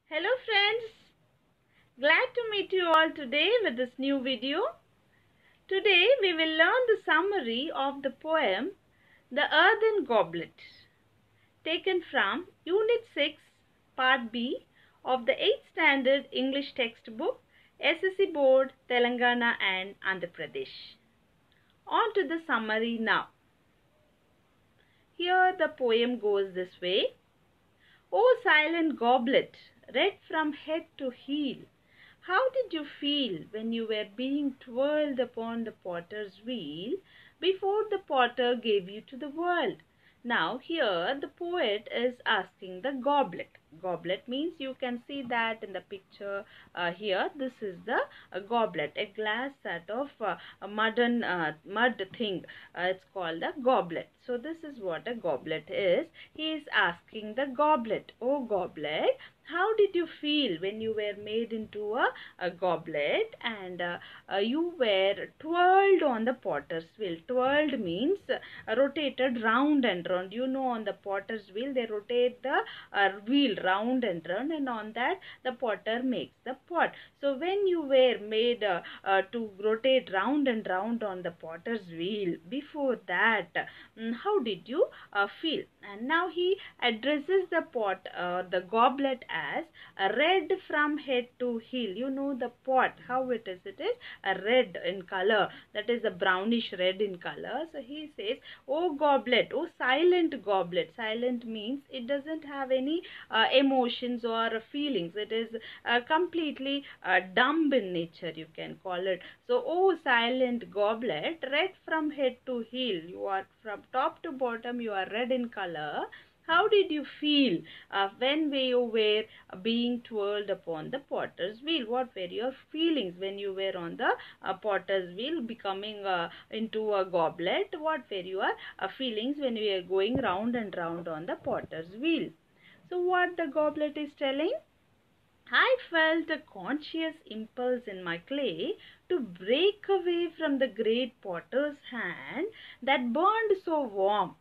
Hello friends, glad to meet you all today with this new video. Today we will learn the summary of the poem The Earthen Goblet, taken from Unit 6 Part B of the 8th Standard English textbook, SSC Board, Telangana and Andhra Pradesh. On to the summary now. Here the poem goes this way. O silent goblet, red from head to heel, how did you feel when you were being twirled upon the potter's wheel before the potter gave you to the world? Now here the poet is asking the goblet. Goblet means you can see that in the picture here. This is the goblet, a glass set of a mud thing. It's called a goblet. So this is what a goblet is. He is asking the goblet, oh goblet, how did you feel when you were made into a goblet and you were twirled on the potter's wheel? Twirled means rotated round and round. You know, on the potter's wheel they rotate the wheel round and round, and on that the potter makes the pot. So when you were made to rotate round and round on the potter's wheel, before that how did you feel? And now he addresses the pot, the goblet, as red from head to heel. You know the pot, how it is? It is a red in color, that is a brownish red in color. So he says, oh goblet, oh silent goblet. Silent means it doesn't have any emotions or feelings. It is completely dumb in nature, you can call it. So oh silent goblet, red from head to heel. You are from top to bottom, you are red in color. How did you feel when you were being twirled upon the potter's wheel? What were your feelings when you were on the potter's wheel becoming into a goblet? What were your feelings when you were going round and round on the potter's wheel? So what the goblet is telling? I felt a conscious impulse in my clay to break away from the great potter's hand that burned so warm.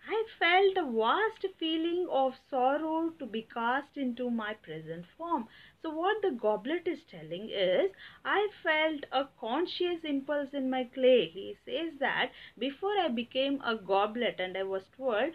I felt a vast feeling of sorrow to be cast into my present form. So what the goblet is telling is, I felt a conscious impulse in my clay. He says that before I became a goblet and I was twirled,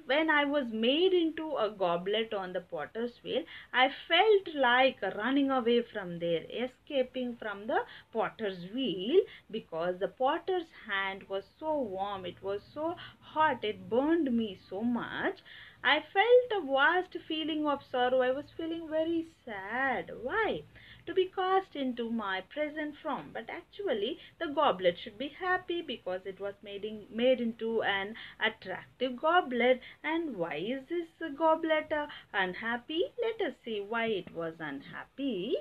when I was made into a goblet on the potter's wheel, I felt like running away from there, escaping from the potter's wheel, because the potter's hand was so warm, it was so hot, it burned me so much. I felt a vast feeling of sorrow. I was feeling very sad. Why? To be cast into my present form. But actually the goblet should be happy because it was made into an attractive goblet. And why is this goblet unhappy? Let us see why it was unhappy.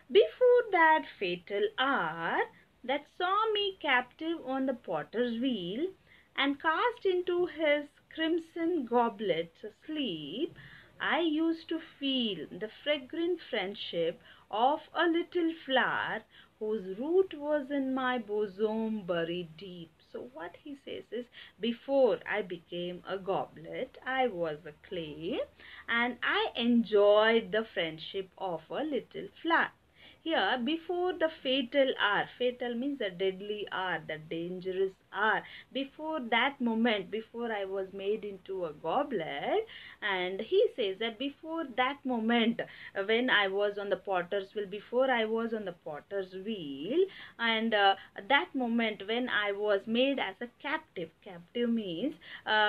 Before that fatal hour that saw me captive on the potter's wheel and cast into his crimson goblet's sleep, I used to feel the fragrant friendship of a little flower whose root was in my bosom buried deep. So what he says is, before I became a goblet, I was a clay and I enjoyed the friendship of a little flower. Here, before the fatal hour, fatal means the deadly hour, the dangerous hour. Before that moment, before I was made into a goblet, and he says that before that moment, when I was on the potter's wheel, before I was on the potter's wheel, and that moment when I was made as a captive. Captive means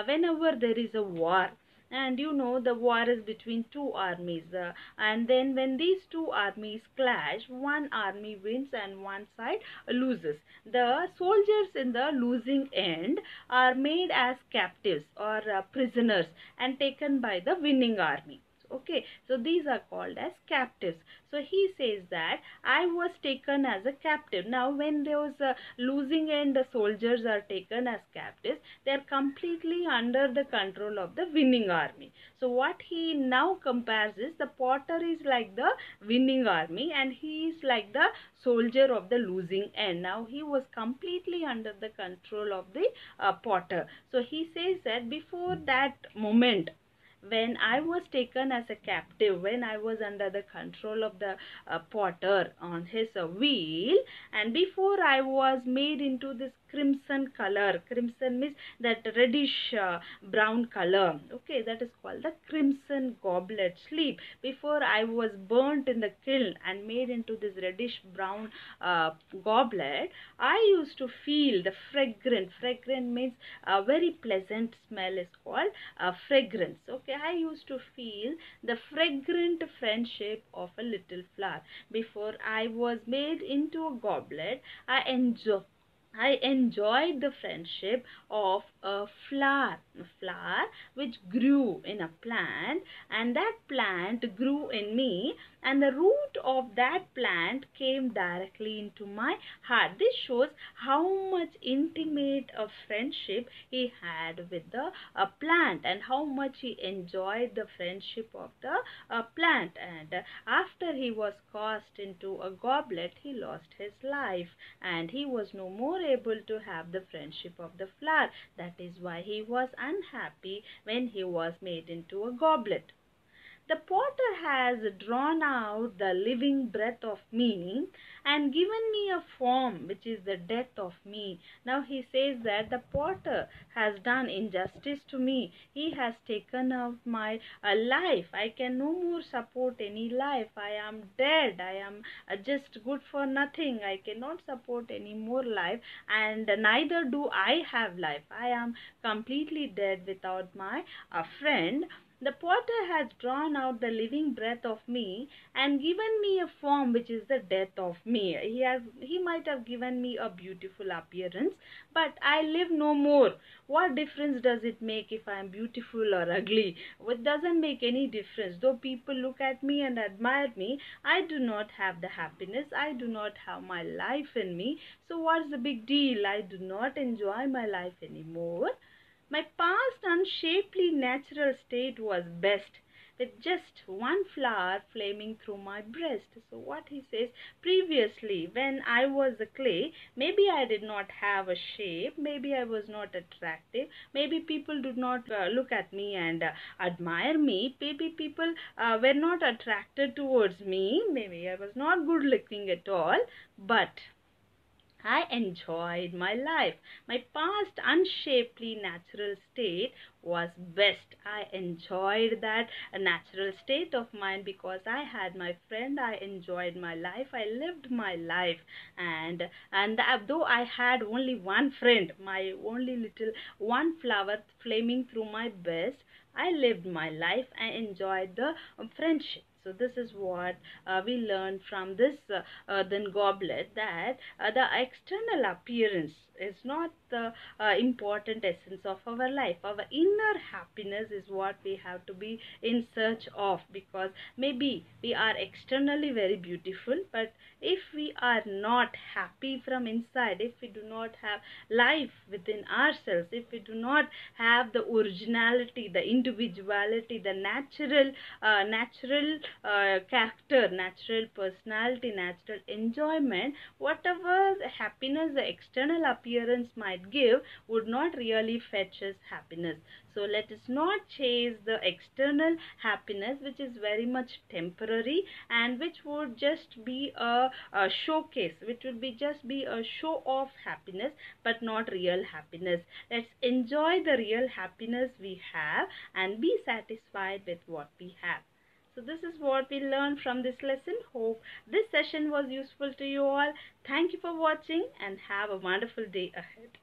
whenever there is a war. And you know the war is between two armies, and then when these two armies clash, one army wins and one side loses. The soldiers in the losing end are made as captives or prisoners and taken by the winning army. Okay, so these are called as captives. So he says that I was taken as a captive. Now when those losing end soldiers are taken as captives, they are completely under the control of the winning army. So what he now compares is, the potter is like the winning army and he is like the soldier of the losing end. Now he was completely under the control of the potter. So he says that before that moment, when I was taken as a captive, when I was under the control of the potter on his wheel, and before I was made into this crimson color. Crimson means that reddish brown color. Okay, that is called the crimson goblet sleep. Before I was burnt in the kiln and made into this reddish brown goblet, I used to feel the fragrant. Fragrant means a very pleasant smell is called fragrance. Okay, I used to feel the fragrant friendship of a little flower. Before I was made into a goblet, I enjoyed the friendship of a flower which grew in a plant, and that plant grew in me, and the root of that plant came directly into my heart. This shows how much intimate a friendship he had with the plant, and how much he enjoyed the friendship of the plant. And after he was cast into a goblet, he lost his life, and he was no more able to have the friendship of the flower. That is why he was unhappy when he was made into a goblet. The potter has drawn out the living breath of me and given me a form which is the death of me. Now he says that the potter has done injustice to me. He has taken out my life. I can no more support any life. I am dead. I am just good for nothing. I cannot support any more life, and neither do I have life. I am completely dead without my friend. The potter has drawn out the living breath of me and given me a form which is the death of me. He might have given me a beautiful appearance, but I live no more. What difference does it make if I am beautiful or ugly? It doesn't make any difference. Though people look at me and admire me, I do not have the happiness. I do not have my life in me. So what's the big deal? I do not enjoy my life anymore. My past unshapely natural state was best, with just one flower flaming through my breast. So what he says, previously when I was a clay, maybe I did not have a shape, maybe I was not attractive, maybe people did not look at me and admire me, maybe people were not attracted towards me, maybe I was not good looking at all, but I enjoyed my life. My past unshapely natural state was best. I enjoyed that natural state of mine because I had my friend. I enjoyed my life. I lived my life, and though I had only one friend, my only little one flower flaming through my breast, I lived my life. I enjoyed the friendship. So this is what we learned from this earthen goblet, that the external appearance is not the important essence of our life. Our inner happiness is what we have to be in search of, because maybe we are externally very beautiful, but if we are not happy from inside, if we do not have life within ourselves, if we do not have the originality, the individuality, the natural character, natural personality, natural enjoyment, whatever the happiness the external appearance might give would not really fetch us happiness. So let us not chase the external happiness, which is very much temporary and which would just be a showcase, which would be just be a show of happiness, but not real happiness. Let's enjoy the real happiness we have and be satisfied with what we have. So this is what we learned from this lesson. Hope this session was useful to you all. Thank you for watching and have a wonderful day ahead.